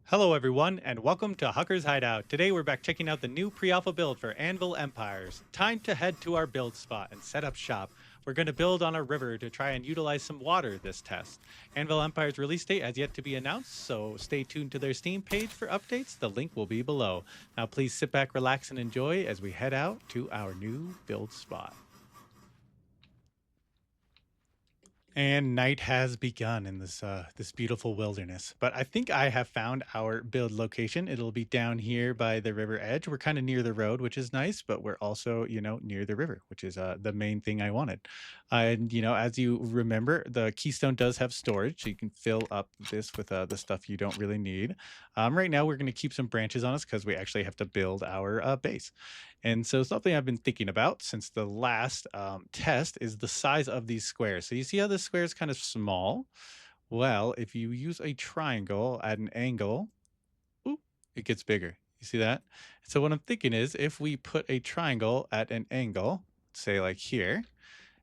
Hello everyone, and welcome to Hucker's Hideout. Today we're back checking out the new pre-alpha build for Anvil Empires. Time to head to our build spot and set up shop. We're going to build on a river to try and utilize some water this test. Anvil Empire's release date has yet to be announced, so stay tuned to their Steam page for updates. The link will be below. Now please sit back, relax, and enjoy as we head out to our new build spot. And night has begun in this beautiful wilderness. But I think I have found our build location. It'll be down here by the river edge. We're kind of near the road, which is nice, but we're also, near the river, which is the main thing I wanted. And as you remember, the Keystone does have storage, so you can fill up this with the stuff you don't really need. Right now, we're going to keep some branches on us because we actually have to build our base. And so something I've been thinking about since the last test is the size of these squares. So you see how this square is kind of small? Well, if you use a triangle at an angle, oop, it gets bigger. You see that? So what I'm thinking is if we put a triangle at an angle, say like here,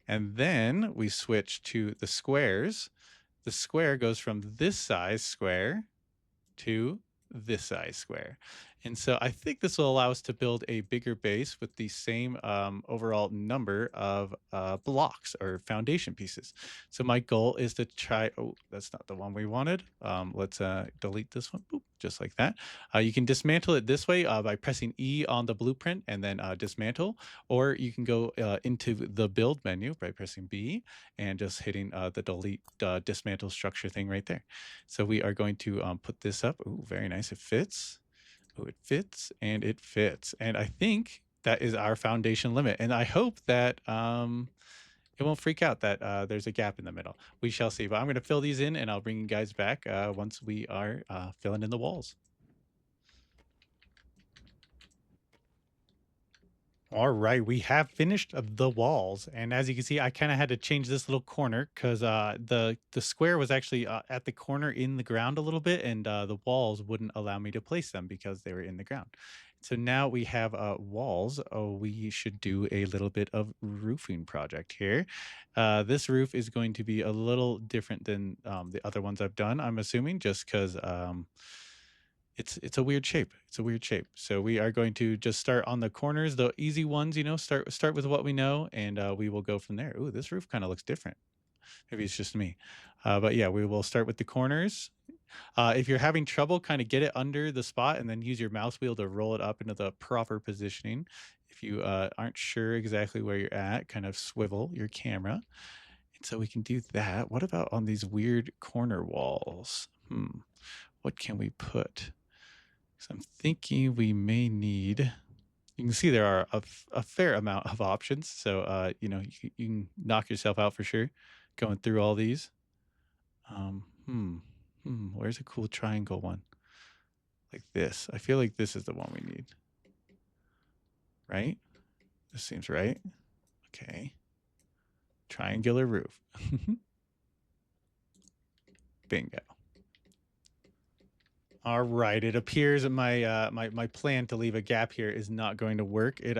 and then we switch to the squares, the square goes from this size square to this size square. And so I think this will allow us to build a bigger base with the same overall number of blocks or foundation pieces. So my goal is to try, oh, that's not the one we wanted. Let's delete this one, boop, just like that. You can dismantle it this way by pressing E on the blueprint and then dismantle, or you can go into the build menu by pressing B and just hitting the delete dismantle structure thing right there. So we are going to put this up. Ooh, very nice. It fits. Oh, it fits and it fits. And I think that is our foundation limit. And I hope that it won't freak out that there's a gap in the middle. We shall see. But I'm going to fill these in and I'll bring you guys back once we are filling in the walls. All right, we have finished the walls, and as you can see, I kind of had to change this little corner because the square was actually at the corner in the ground a little bit, and the walls wouldn't allow me to place them because they were in the ground. So now we have walls. Oh, we should do a little bit of roofing project here. This roof is going to be a little different than the other ones I've done. I'm assuming just because. It's a weird shape. It's a weird shape. So we are going to just start on the corners, the easy ones, start with what we know, and we will go from there. Ooh, this roof kind of looks different. Maybe it's just me. But yeah, we will start with the corners. If you're having trouble, kind of get it under the spot and then use your mouse wheel to roll it up into the proper positioning. If you aren't sure exactly where you're at, kind of swivel your camera. And so we can do that. What about on these weird corner walls? What can we put? So I'm thinking we may need. You can see there are a fair amount of options. So you can knock yourself out for sure going through all these. Where's a cool triangle one? Like this. I feel like this is the one we need. Right? This seems right. Okay. Triangular roof. Bingo. All right. It appears my my plan to leave a gap here is not going to work. It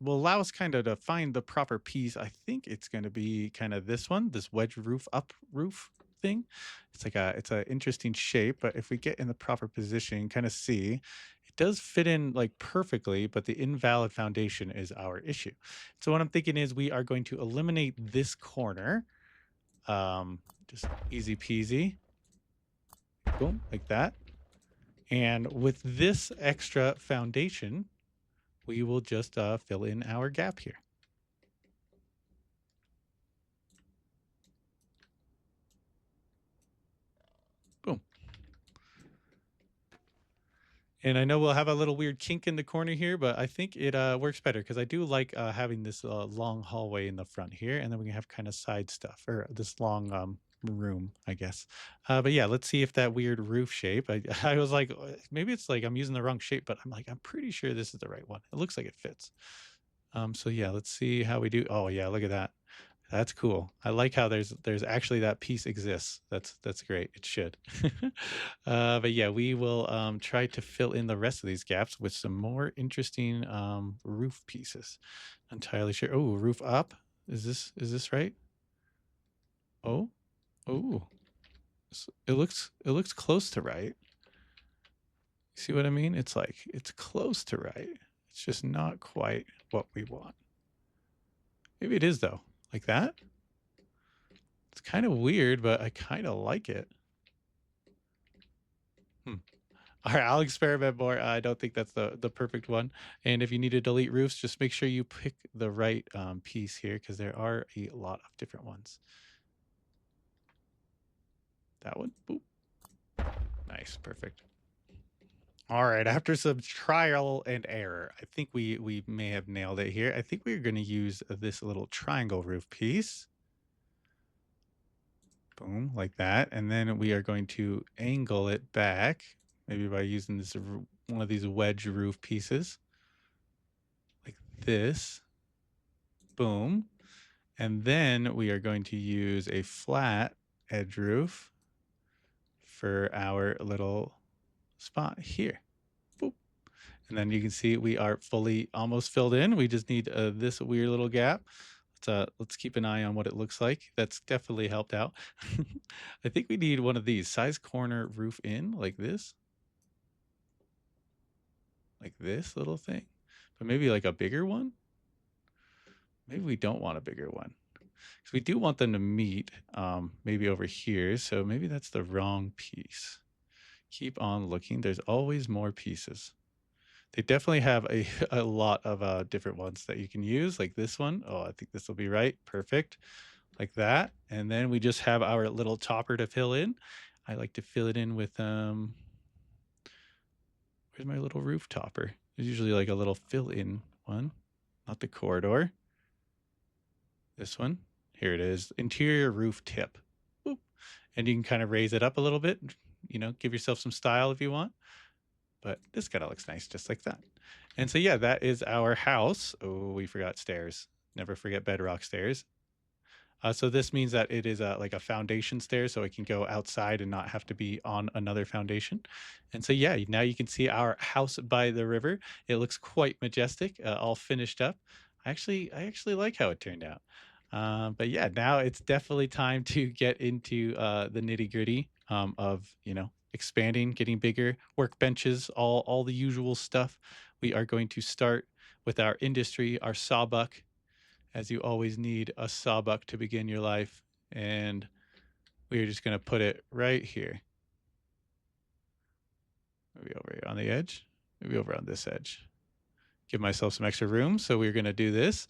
will allow us kind of to find the proper piece. I think it's going to be kind of this one, this wedge roof up roof thing. It's an interesting shape, but if we get in the proper position, kind of see, it does fit in like perfectly, but the invalid foundation is our issue. So what I'm thinking is we are going to eliminate this corner. Just easy peasy. Boom, like that. And with this extra foundation, we will just fill in our gap here. Boom. And I know we'll have a little weird kink in the corner here, but I think it works better because I do like having this long hallway in the front here. And then we can have kind of side stuff or this long room, I guess. But yeah, let's see if that weird roof shape. I was like, maybe it's like I'm using the wrong shape, but I'm like, I'm pretty sure this is the right one. It looks like it fits. So yeah, let's see how we do. Oh yeah, look at that. That's cool. I like how there's actually that piece exists. That's great. It should. But yeah, we will try to fill in the rest of these gaps with some more interesting roof pieces. Entirely sure. Oh, roof up. Is this right? Oh, oh. It looks close to right. See what I mean? It's like, it's close to right. It's just not quite what we want. Maybe it is though. Like that? It's kind of weird, but I kind of like it. Hmm. All right, I'll experiment more. I don't think that's the perfect one. And if you need to delete roofs, just make sure you pick the right piece here because there are a lot of different ones. That one. Boop. Nice. Perfect. All right, after some trial and error, I think we may have nailed it here. I think we're going to use this little triangle roof piece. Boom, like that. And then we are going to angle it back, maybe by using this one of these wedge roof pieces. Like this. Boom. And then we are going to use a flat edge roof for our little spot here. Boop. And then you can see we are fully almost filled in. We just need this weird little gap. Let's keep an eye on what it looks like. That's definitely helped out. I think we need one of these size corner roof in like this little thing, but maybe like a bigger one. Maybe we don't want a bigger one because we do want them to meet maybe over here. So maybe that's the wrong piece. Keep on looking. There's always more pieces. They definitely have a lot of different ones that you can use, like this one. Oh, I think this will be right. Perfect. Like that. And then we just have our little topper to fill in. I like to fill it in with, where's my little roof topper? There's usually like a little fill in one, not the corridor. This one. Here it is. Interior roof tip. Boop. And you can kind of raise it up a little bit, give yourself some style if you want. But this kind of looks nice just like that. And so, yeah, that is our house. Oh, we forgot stairs. Never forget bedrock stairs. So this means that it is like a foundation stair, so it can go outside and not have to be on another foundation. And so, yeah, now you can see our house by the river. It looks quite majestic, all finished up. I actually like how it turned out. But yeah, now it's definitely time to get into the nitty gritty of expanding, getting bigger, workbenches, all the usual stuff. We are going to start with our industry, our sawbuck, as you always need a sawbuck to begin your life. And we are just going to put it right here. Maybe over here on the edge, maybe over on this edge. Give myself some extra room. So we're going to do this.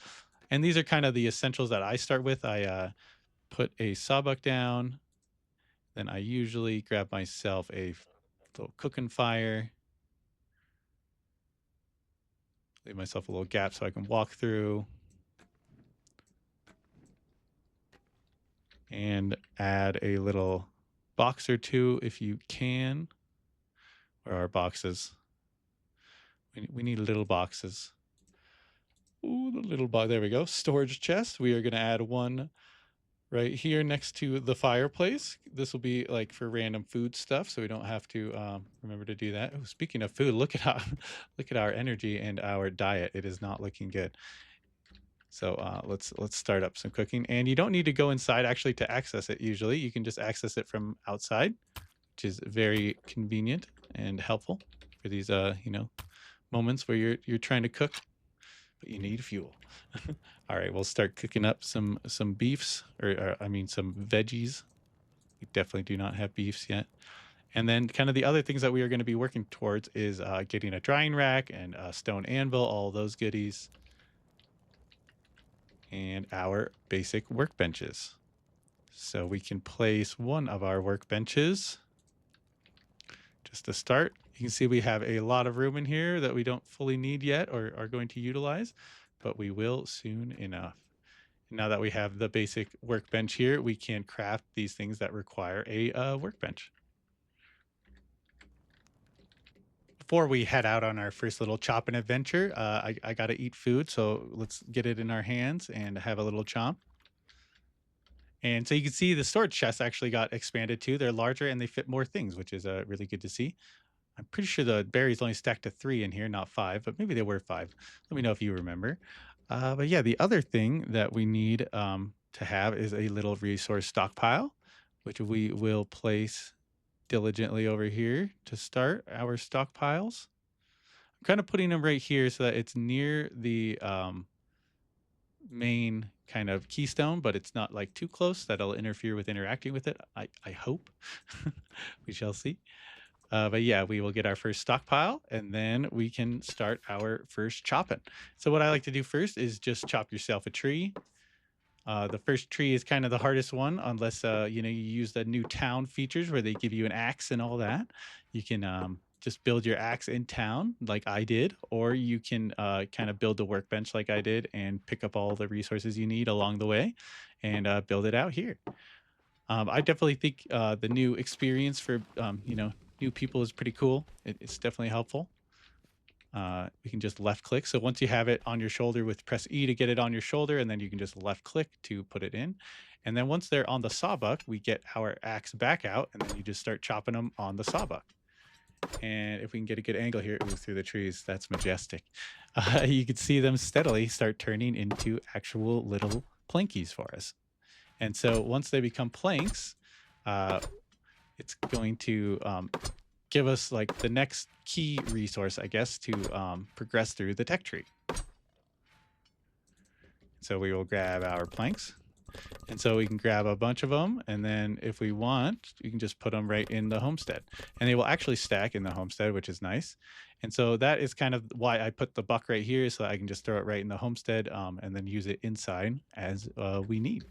And these are kind of the essentials that I start with. I put a sawbuck down. Then I usually grab myself a little cooking fire. Leave myself a little gap so I can walk through. And add a little box or two if you can. Where are boxes? We need little boxes. Ooh, the little box. There we go. Storage chest. We are going to add one right here next to the fireplace. This will be like for random food stuff, so we don't have to remember to do that. Oh, speaking of food, look at look at our energy and our diet. It is not looking good. So let's start up some cooking. And you don't need to go inside actually to access it. Usually, you can just access it from outside, which is very convenient and helpful for these moments where you're trying to cook, but you need fuel. All right, we'll start cooking up some beefs, or I mean some veggies. We definitely do not have beefs yet. And then kind of the other things that we are going to be working towards is getting a drying rack and a stone anvil, all those goodies, and our basic workbenches. So we can place one of our workbenches just to start. You can see we have a lot of room in here that we don't fully need yet or are going to utilize, but we will soon enough. Now that we have the basic workbench here, we can craft these things that require a workbench. Before we head out on our first little chopping adventure, I got to eat food, so let's get it in our hands and have a little chomp. And so you can see the storage chests actually got expanded too. They're larger and they fit more things, which is really good to see. I'm pretty sure the berries only stacked to 3 in here, not 5, but maybe they were 5. Let me know if you remember. But yeah, the other thing that we need to have is a little resource stockpile, which we will place diligently over here to start our stockpiles. I'm kind of putting them right here so that it's near the main kind of keystone, but it's not like too close that it'll interfere with interacting with it. I hope. We shall see. But yeah, we will get our first stockpile and then we can start our first chopping. So what I like to do first is just chop yourself a tree. The first tree is kind of the hardest one, unless you know, you use the new town features where they give you an axe and all that. You can just build your axe in town, like I did, or you can kind of build the workbench like I did and pick up all the resources you need along the way, and build it out here. I definitely think the new experience for you know, new people is pretty cool. It's definitely helpful. We can just left click. So once you have it on your shoulder, with press E to get it on your shoulder, and then you can just left click to put it in. And then once they're on the sawbuck, we get our axe back out, and then you just start chopping them on the sawbuck. And if we can get a good angle here, ooh, through the trees, that's majestic. You can see them steadily start turning into actual little plankies for us. And so once they become planks, it's going to give us like the next key resource, I guess, to progress through the tech tree. So we will grab our planks. And so we can grab a bunch of them. And then if we want, you can just put them right in the homestead. And they will actually stack in the homestead, which is nice. And so that is kind of why I put the buck right here, so that I can just throw it right in the homestead and then use it inside as we need.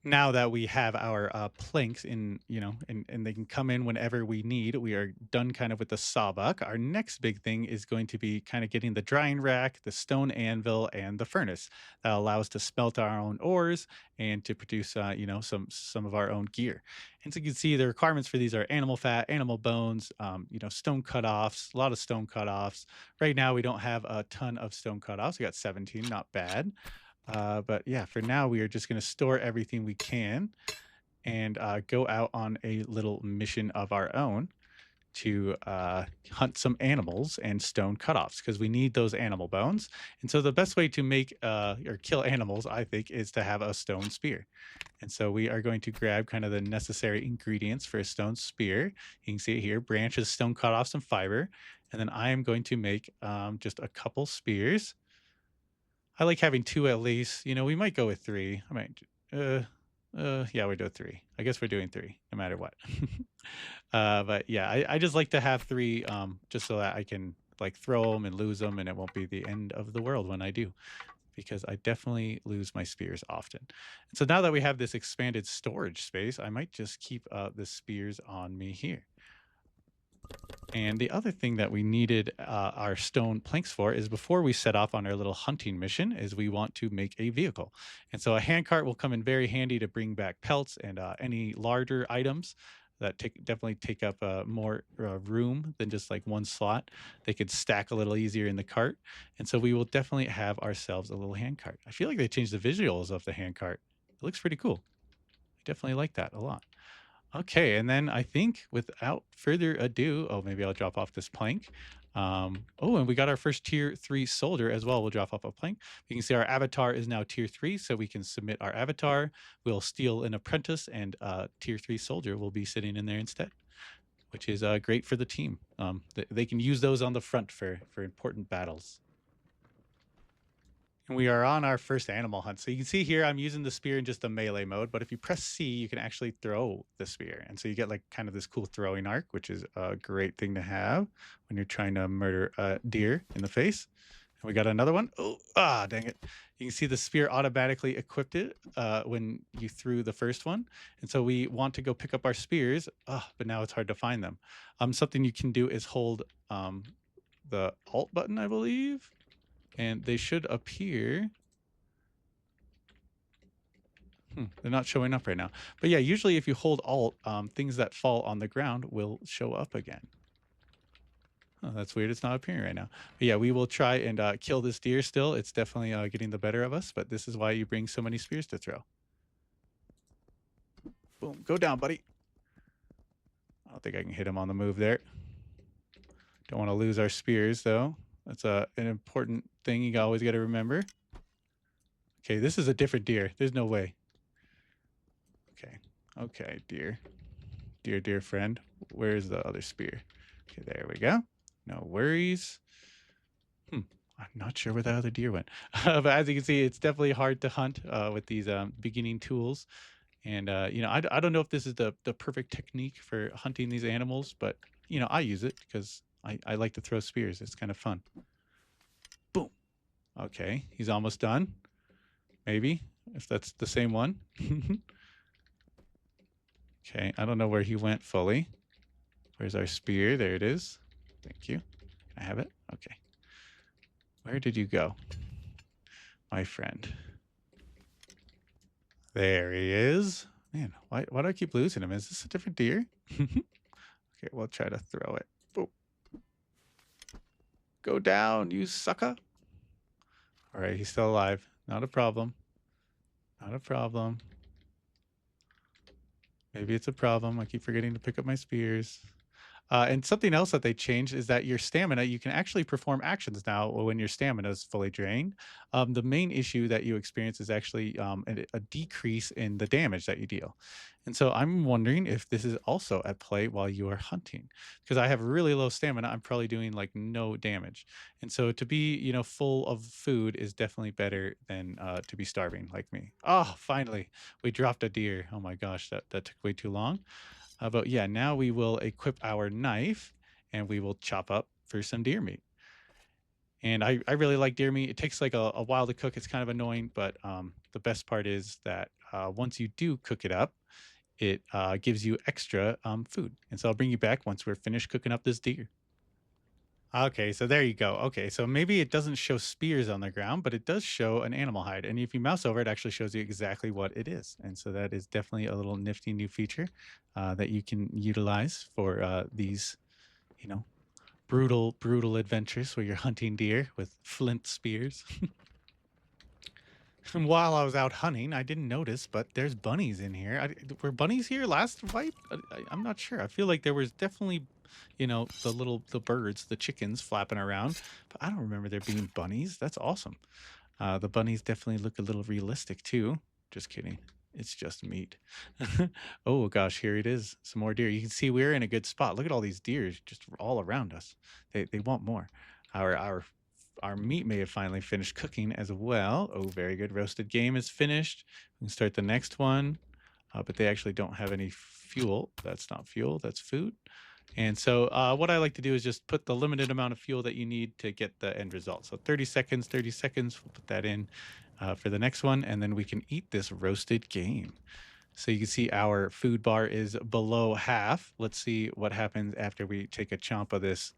Now that we have our planks in, you know, and they can come in whenever we need, we are done kind of with the sawbuck. Our next big thing is going to be kind of getting the drying rack, the stone anvil, and the furnace that allow us to smelt our own ores and to produce, you know, some of our own gear. And so you can see the requirements for these are animal fat, animal bones, you know, stone cutoffs, a lot of stone cutoffs. Right now, we don't have a ton of stone cutoffs. We got 17, not bad. But yeah, for now, we are just going to store everything we can and go out on a little mission of our own to hunt some animals and stone cutoffs, because we need those animal bones. And so the best way to make or kill animals, I think, is to have a stone spear. And so we are going to grab kind of the necessary ingredients for a stone spear. You can see it here: branches, stone cutoffs, and fiber. And then I am going to make just a couple spears. I like having 2 at least. You know, we might go with 3. I might yeah, we do 3. I guess we're doing 3 no matter what. But yeah, I just like to have 3 just so that I can like throw them and lose them, and it won't be the end of the world when I do, because I definitely lose my spears often. And so now that we have this expanded storage space, I might just keep the spears on me here. And the other thing that we needed our stone planks for is, before we set off on our little hunting mission, is we want to make a vehicle. And so a handcart will come in very handy to bring back pelts and any larger items that definitely take up more room than just like one slot. They could stack a little easier in the cart. And so we will definitely have ourselves a little handcart. I feel like they changed the visuals of the handcart. It looks pretty cool. I definitely like that a lot. Okay, and then I think without further ado, oh, maybe I'll drop off this plank. Oh, and we got our first tier 3 soldier as well. We'll drop off a plank. You can see our avatar is now tier 3, so we can submit our avatar. We'll steal an apprentice, and tier 3 soldier will be sitting in there instead, which is great for the team. They can use those on the front for important battles. And we are on our first animal hunt. So you can see here, I'm using the spear in just the melee mode, but if you press C, you can actually throw the spear. And so you get like kind of this cool throwing arc, which is a great thing to have when you're trying to murder a deer in the face. And we got another one. Oh, dang it. You can see the spear automatically equipped it when you threw the first one. And so we want to go pick up our spears, but now it's hard to find them. Something you can do is hold the Alt button, I believe, and they should appear. They're not showing up right now. But yeah, usually if you hold Alt, things that fall on the ground will show up again. Oh, that's weird. It's not appearing right now. But yeah, we will try and kill this deer still. It's definitely getting the better of us, but this is why you bring so many spears to throw. Boom. Go down, buddy. I don't think I can hit him on the move there. Don't want to lose our spears, though. That's an important thing you always got to remember. Okay, this is a different deer. There's no way. Okay, deer. dear friend. Where's the other spear? Okay, there we go. No worries. Hmm. I'm not sure where the other deer went. But as you can see, it's definitely hard to hunt with these beginning tools. And I don't know if this is the perfect technique for hunting these animals, but I use it because I like to throw spears. It's kind of fun. Boom. Okay, he's almost done. Maybe if that's the same one. Okay, I don't know where he went fully. Where's our spear? There it is. Thank you. I have it. Okay. Where did you go, my friend? There he is. Man, why do I keep losing him? Is this a different deer? Okay, we'll try to throw it. Boop. Go down, you sucker. All right, he's still alive. Not a problem. Not a problem. Maybe it's a problem. I keep forgetting to pick up my spears. And something else that they changed is that your stamina, you can actually perform actions now when your stamina is fully drained. The main issue that you experience is actually a decrease in the damage that you deal. And so I'm wondering if this is also at play while you are hunting, because I have really low stamina. I'm probably doing like no damage. And so to be, full of food is definitely better than to be starving like me. Oh, finally, we dropped a deer. Oh my gosh, that took way too long. But yeah, now we will equip our knife and we will chop up for some deer meat. And I really like deer meat. It takes like a while to cook. It's kind of annoying, but the best part is that once you do cook it up, it gives you extra food. And so I'll bring you back once we're finished cooking up this deer. Okay, so there you go. Okay, so maybe it doesn't show spears on the ground, but it does show an animal hide. And if you mouse over, it actually shows you exactly what it is. And so that is definitely a little nifty new feature that you can utilize for these, you know, brutal adventures where you're hunting deer with flint spears. And while I was out hunting, I didn't notice, but there's bunnies in here. Were bunnies here last fight? I'm not sure. I feel like there was definitely, the birds, the chickens flapping around, but I don't remember there being bunnies. That's awesome. The bunnies definitely look a little realistic too. Just kidding. It's just meat. Oh gosh, here it is. Some more deer. You can see we're in a good spot. Look at all these deer just all around us. They want more. Our meat may have finally finished cooking as well. Oh, very good. Roasted game is finished. We can start the next one, but they actually don't have any fuel. That's not fuel, that's food. And so what I like to do is just put the limited amount of fuel that you need to get the end result. So 30 seconds, 30 seconds. We'll put that in for the next one, and then we can eat this roasted game. So you can see our food bar is below half. Let's see what happens after we take a chomp of this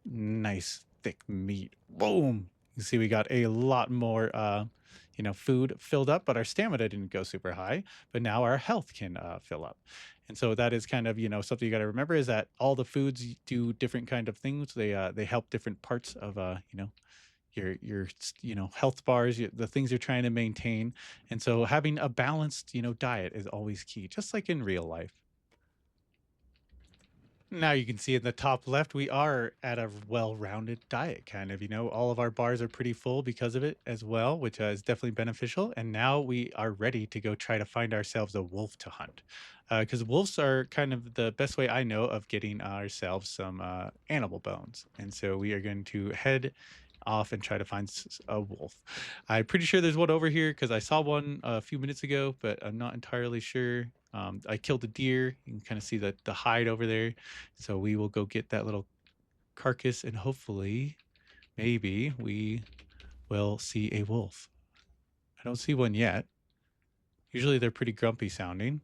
nice thick meat. Boom. You see we got a lot more food filled up, but our stamina didn't go super high, but now our health can fill up. And so that is kind of, something you got to remember is that all the foods do different kind of things. They help different parts of your health bars, the things you're trying to maintain. And so having a balanced, diet is always key, just like in real life. Now you can see in the top left, we are at a well-rounded diet, kind of. All of our bars are pretty full because of it as well, which is definitely beneficial. And now we are ready to go try to find ourselves a wolf to hunt. Because wolves are kind of the best way I know of getting ourselves some animal bones. And so we are going to head off and try to find a wolf. I'm pretty sure there's one over here because I saw one a few minutes ago, but I'm not entirely sure. I killed a deer. You can kind of see the hide over there. So we will go get that little carcass and hopefully, maybe we will see a wolf. I don't see one yet. Usually they're pretty grumpy sounding.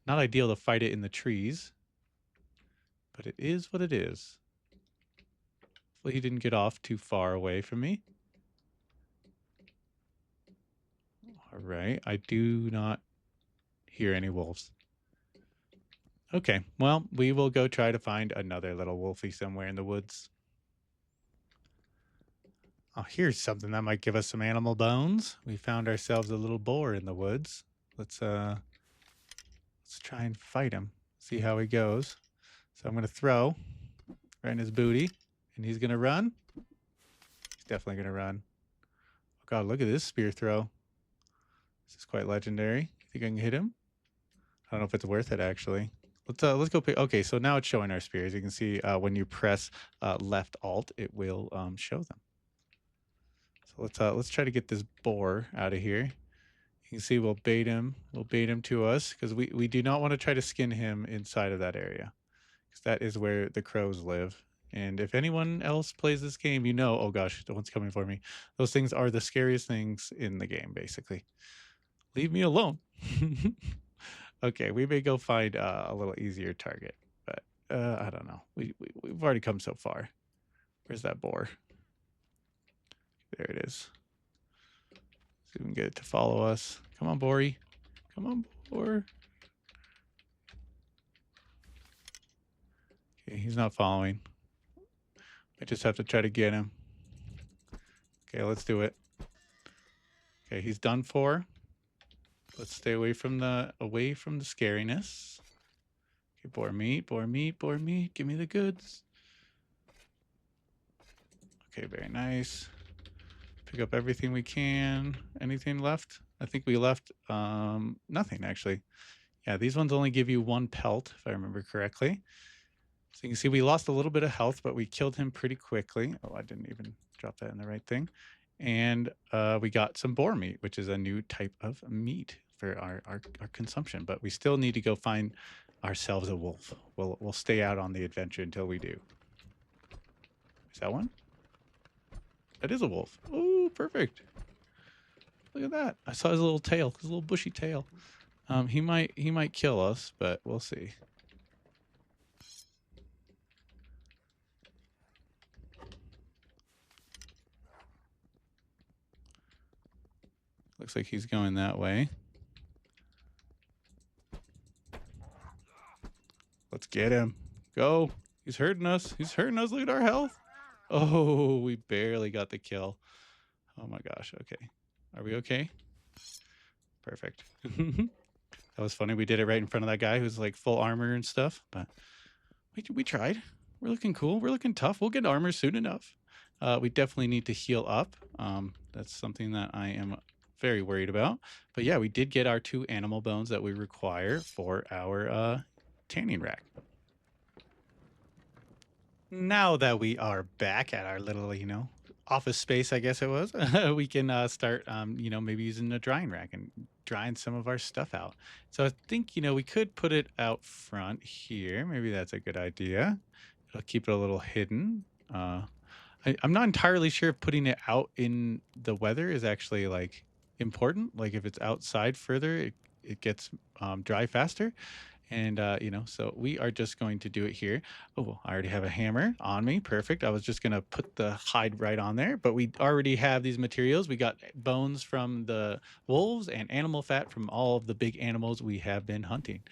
Not ideal to fight it in the trees, but it is what it is. Hopefully he didn't get off too far away from me. All right, I do not hear any wolves. Okay, well, we will go try to find another little wolfie somewhere in the woods. Oh, here's something that might give us some animal bones. We found ourselves a little boar in the woods. Let's try and fight him. See how he goes. So I'm gonna throw right in his booty, and he's gonna run. He's definitely gonna run. Oh God, look at this spear throw. This is quite legendary. You think I can hit him? I don't know if it's worth it actually. Let's go pick. Okay, so now it's showing our spears. You can see when you press left alt, it will show them. So let's try to get this boar out of here. You can see we'll bait him. We'll bait him to us because we do not want to try to skin him inside of that area because that is where the crows live. And if anyone else plays this game, you know, oh gosh, the one's coming for me. Those things are the scariest things in the game, basically. Leave me alone. Okay, we may go find a little easier target, but I don't know. We've already come so far. Where's that boar? There it is. See if we can get it to follow us. Come on, Bory. Come on, boar. Okay, he's not following. I just have to try to get him. Okay, let's do it. Okay, he's done for. Let's stay away from the scariness. Okay, boar meat, boar meat, boar meat. Give me the goods. Okay, very nice. Pick up everything we can. Anything left? I think we left nothing actually. Yeah, these ones only give you 1 pelt, if I remember correctly. So you can see we lost a little bit of health, but we killed him pretty quickly. Oh, I didn't even drop that in the right thing. And we got some boar meat, which is a new type of meat for our consumption. But we still need to go find ourselves a wolf. We'll stay out on the adventure until we do. Is that one? That is a wolf. Oh, perfect. Look at that. I saw his little tail, his little bushy tail. He might kill us, but we'll see. Looks like he's going that way. Let's get him. Go. He's hurting us. He's hurting us. Look at our health. Oh, we barely got the kill. Oh my gosh. Okay. Are we okay? Perfect. That was funny. We did it right in front of that guy who's like full armor and stuff, but we tried. We're looking cool. We're looking tough. We'll get armor soon enough. We definitely need to heal up. That's something that I am very worried about. But yeah, we did get our 2 animal bones that we require for our tanning rack. Now that we are back at our little, office space, I guess it was, we can start, maybe using a drying rack and drying some of our stuff out. So I think, we could put it out front here. Maybe that's a good idea. It'll keep it a little hidden. I'm not entirely sure if putting it out in the weather is actually like important. Like if it's outside further, it gets dry faster. And, so we are just going to do it here. Oh, I already have a hammer on me. Perfect. I was just going to put the hide right on there, but we already have these materials. We got bones from the wolves and animal fat from all of the big animals we have been hunting.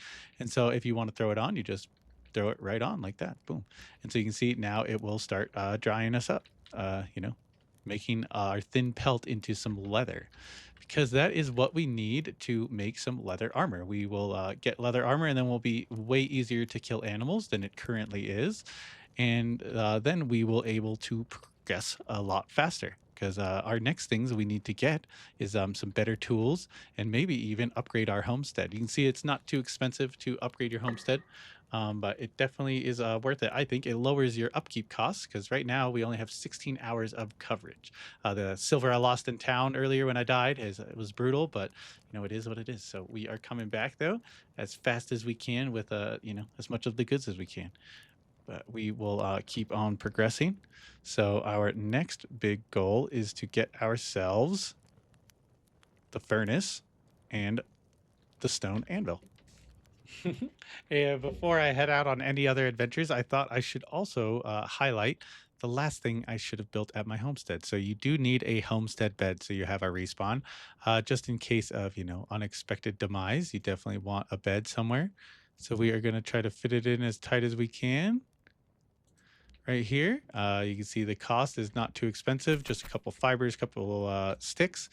And so if you want to throw it on, you just throw it right on like that. Boom. And so you can see now it will start drying us up, making our thin pelt into some leather, because that is what we need to make some leather armor. We will get leather armor, and then we'll be way easier to kill animals than it currently is. And then we will able to progress a lot faster, because our next things we need to get is some better tools and maybe even upgrade our homestead. You can see it's not too expensive to upgrade your homestead. But it definitely is worth it. I think it lowers your upkeep costs because right now we only have 16 hours of coverage. The silver I lost in town earlier when I died it was brutal, but it is what it is. So we are coming back though as fast as we can with as much of the goods as we can. But we will keep on progressing. So our next big goal is to get ourselves the furnace and the stone anvil. And before I head out on any other adventures, I thought I should also highlight the last thing I should have built at my homestead. So you do need a homestead bed so you have a respawn. Just in case of, unexpected demise, you definitely want a bed somewhere. So we are going to try to fit it in as tight as we can. Right here, you can see the cost is not too expensive, just a couple fibers, couple sticks.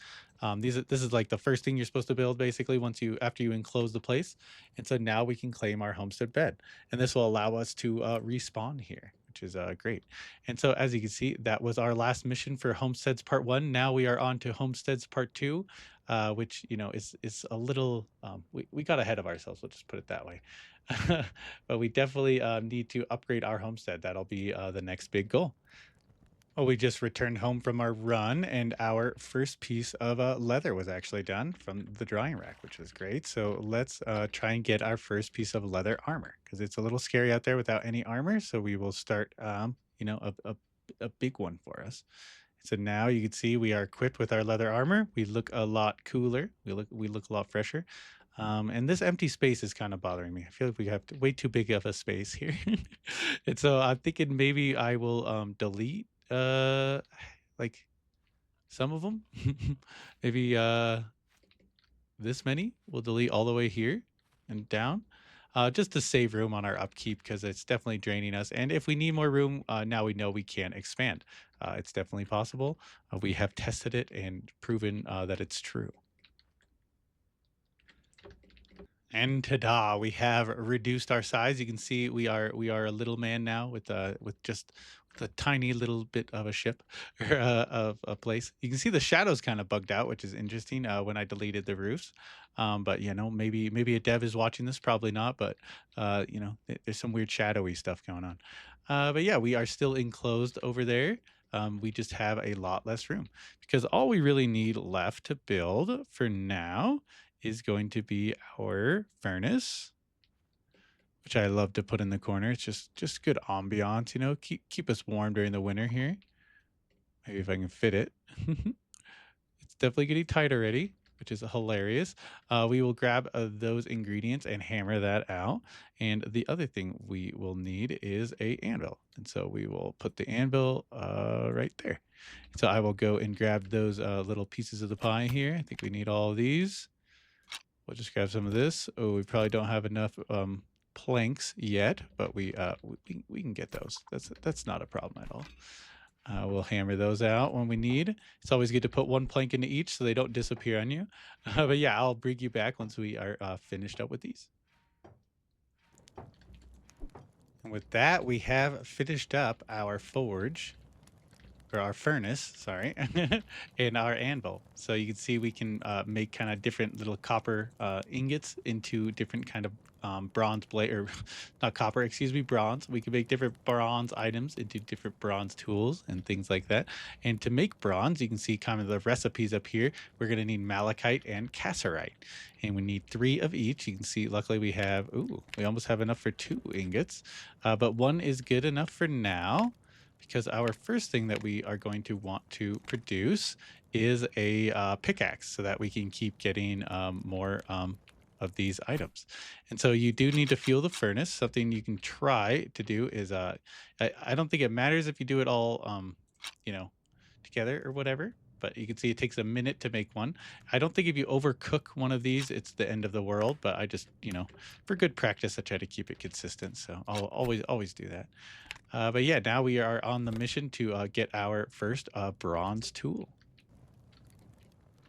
This is like the first thing you're supposed to build basically after you enclose the place. And so now we can claim our homestead bed, and this will allow us to respawn here. which is great. And so, as you can see, that was our last mission for Homesteads Part One. Now we are on to Homesteads Part Two, which is a little we got ahead of ourselves. Let's just put it that way. But we definitely need to upgrade our homestead. That'll be the next big goal. Well, we just returned home from our run, and our first piece of leather was actually done from the drying rack, which was great. So let's try and get our first piece of leather armor because it's a little scary out there without any armor. So we will start, a big one for us. So now you can see we are equipped with our leather armor. We look a lot cooler. We look a lot fresher. And this empty space is kind of bothering me. I feel like we have way too big of a space here. And so I'm thinking maybe I will delete like some of them. Maybe this many. We'll delete all the way here and down. Just to save room on our upkeep because it's definitely draining us. And if we need more room, now we know we can expand. It's definitely possible. We have tested it and proven that it's true. And ta-da, we have reduced our size. You can see we are a little man now with just with a tiny little bit of a ship or of a place. You can see the shadows kind of bugged out, which is interesting when I deleted the roofs. But maybe a dev is watching this, probably not, but there's some weird shadowy stuff going on. But yeah, we are still enclosed over there. We just have a lot less room because all we really need left to build for now is going to be our furnace, which I love to put in the corner. It's just good ambiance, keep us warm during the winter here. Maybe if I can fit it. It's definitely getting tight already, which is hilarious. We will grab those ingredients and hammer that out. And the other thing we will need is a anvil. And so we will put the anvil right there. So I will go and grab those little pieces of the pie here. I think we need all of these. We'll just grab some of this. Oh, we probably don't have enough planks yet, but we can get those. That's not a problem at all. We'll hammer those out when we need. It's always good to put one plank into each so they don't disappear on you. But yeah, I'll bring you back once we are finished up with these. And with that, we have finished up our forge. Or our furnace, sorry, and our anvil. So you can see we can make kind of different little copper ingots into different kind of bronze blade, or not copper, excuse me, bronze. We can make different bronze items into different bronze tools and things like that. And to make bronze, you can see kind of the recipes up here. We're going to need malachite and cassiterite. And we need 3 of each. You can see, luckily we almost have enough for 2 ingots, but 1 is good enough for now. Because our first thing that we are going to want to produce is a pickaxe so that we can keep getting more of these items. And so you do need to fuel the furnace. Something you can try to do is, I don't think it matters if you do it all, together or whatever, but you can see it takes a minute to make one. I don't think if you overcook one of these, it's the end of the world, but I just, for good practice, I try to keep it consistent. So I'll always do that. But yeah, now we are on the mission to get our first bronze tool.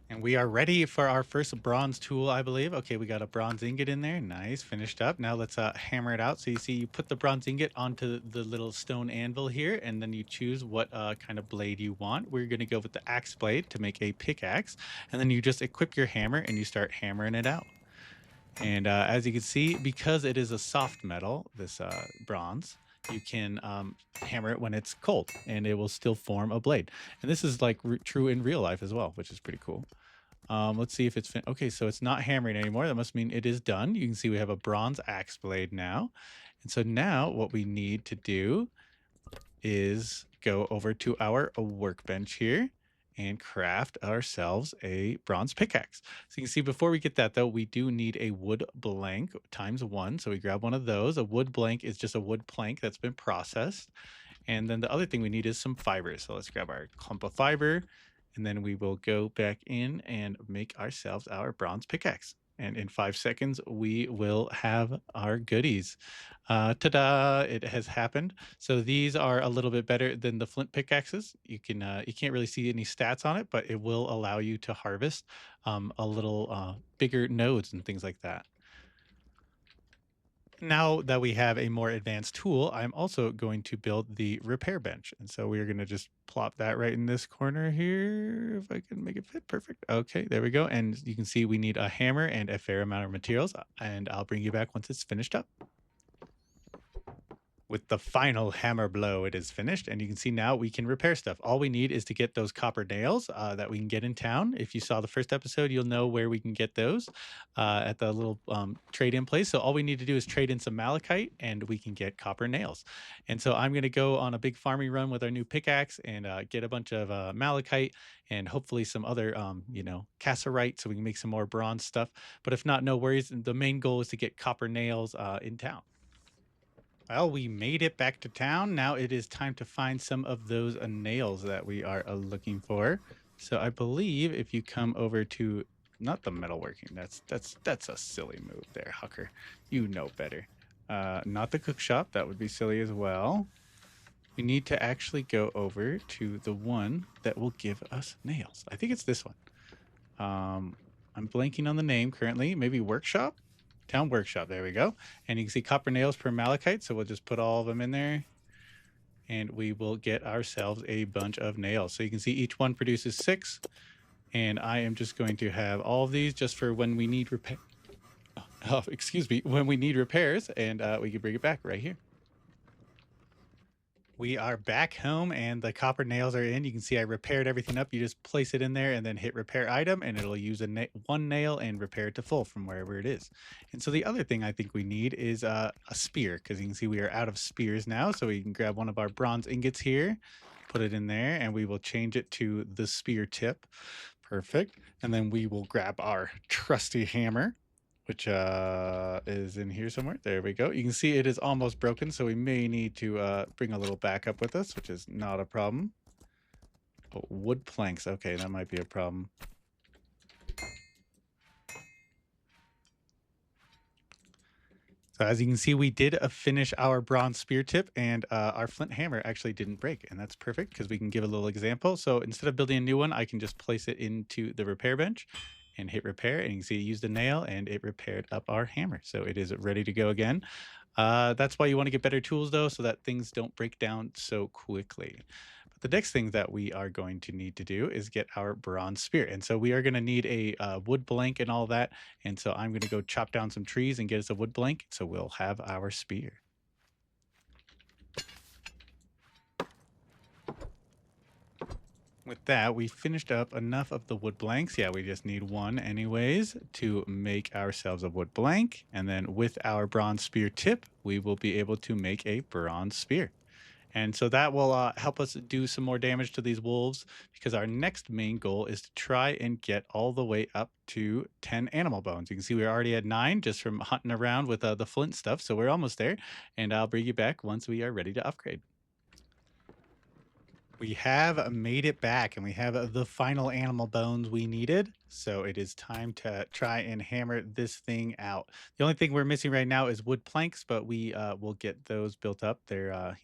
And we are ready for our first bronze tool, I believe. Okay, we got a bronze ingot in there. Nice, finished up. Now let's hammer it out. So you see, you put the bronze ingot onto the little stone anvil here, and then you choose what kind of blade you want. We're going to go with the axe blade to make a pickaxe. And then you just equip your hammer and you start hammering it out. And as you can see, because it is a soft metal, this bronze, you can hammer it when it's cold and it will still form a blade. And this is like true in real life as well, which is pretty cool. Let's see if it's okay. So it's not hammering anymore. That must mean it is done. You can see we have a bronze axe blade now. And so now what we need to do is go over to our workbench here and craft ourselves a bronze pickaxe. So you can see before we get that though, we do need a wood blank ×1. So we grab one of those. A wood blank is just a wood plank that's been processed. And then the other thing we need is some fiber. So let's grab our clump of fiber and then we will go back in and make ourselves our bronze pickaxe. And in 5 seconds, we will have our goodies. Ta-da! It has happened. So these are a little bit better than the flint pickaxes. You can't really see any stats on it, but it will allow you to harvest a little bigger nodes and things like that. Now that we have a more advanced tool, I'm also going to build the repair bench. And so we're going to just plop that right in this corner here. If I can make it fit perfect. Okay, there we go. And you can see we need a hammer and a fair amount of materials. And I'll bring you back once it's finished up. With the final hammer blow, it is finished, and you can see now we can repair stuff. All we need is to get those copper nails that we can get in town. If you saw the first episode, you'll know where we can get those at the little trade-in place. So all we need to do is trade in some malachite, and we can get copper nails. And so I'm going to go on a big farming run with our new pickaxe and get a bunch of malachite and hopefully some other, cassiterite, so we can make some more bronze stuff. But if not, no worries. The main goal is to get copper nails in town. Well, we made it back to town. Now it is time to find some of those nails that we are looking for. So I believe if you come over to not the metalworking, that's a silly move there, Hucker. You know better. Not the cook shop. That would be silly as well. We need to actually go over to the one that will give us nails. I think it's this one. I'm blanking on the name currently. Maybe workshop? Town workshop. There we go. And you can see copper nails per malachite. So we'll just put all of them in there and we will get ourselves a bunch of nails. So you can see each one produces 6. And I am just going to have all of these just for when we need repair. Oh, excuse me, when we need repairs, and we can bring it back right here. We are back home and the copper nails are in. You can see I repaired everything up. You just place it in there and then hit repair item and it'll use one nail and repair it to full from wherever it is. And so the other thing I think we need is a spear, because you can see we are out of spears now. So we can grab one of our bronze ingots here, put it in there, and we will change it to the spear tip. Perfect. And then we will grab our trusty hammer, which is in here somewhere. There we go. You can see it is almost broken, so we may need to bring a little backup with us, which is not a problem. Oh, wood planks. Okay, that might be a problem. So as you can see, we did finish our bronze spear tip, and our flint hammer actually didn't break, and that's perfect because we can give a little example. So instead of building a new one, I can just place it into the repair bench and hit repair, and you can see it used a nail and it repaired up our hammer. So it is ready to go again. That's why you want to get better tools though, so that things don't break down so quickly. But the next thing that we are going to need to do is get our bronze spear. And so we are going to need a wood blank and all that. And so I'm going to go chop down some trees and get us a wood blank. So we'll have our spear. With that, we finished up enough of the wood blanks. Yeah, we just need one anyways to make ourselves a wood blank. And then with our bronze spear tip, we will be able to make a bronze spear. And so that will help us do some more damage to these wolves, because our next main goal is to try and get all the way up to 10 animal bones. You can see we're already at 9 just from hunting around with the flint stuff. So we're almost there. And I'll bring you back once we are ready to upgrade. We have made it back and we have the final animal bones we needed. So it is time to try and hammer this thing out. The only thing we're missing right now is wood planks, but we will get those built up. They're,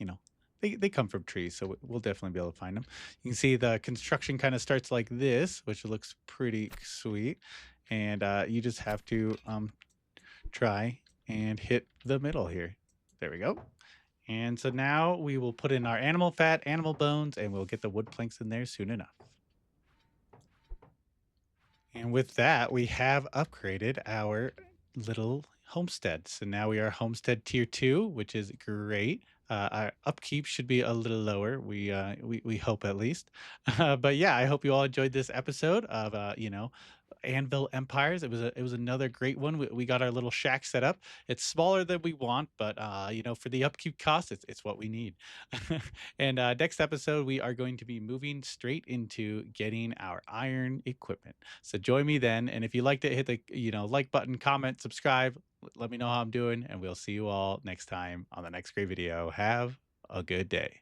they come from trees, so we'll definitely be able to find them. You can see the construction kind of starts like this, which looks pretty sweet. And you just have to try and hit the middle here. There we go. And so now we will put in our animal fat, animal bones, and we'll get the wood planks in there soon enough. And with that, we have upgraded our little homestead. So now we are homestead tier 2, which is great. Our upkeep should be a little lower. We hope at least. But yeah, I hope you all enjoyed this episode of Anvil Empires. It was another great one. We got our little shack set up. It's smaller than we want, but for the upkeep cost, it's what we need. And next episode, we are going to be moving straight into getting our iron equipment. So join me then. And if you liked it, hit the like button, comment, subscribe. Let me know how I'm doing, and we'll see you all next time on the next great video. Have a good day.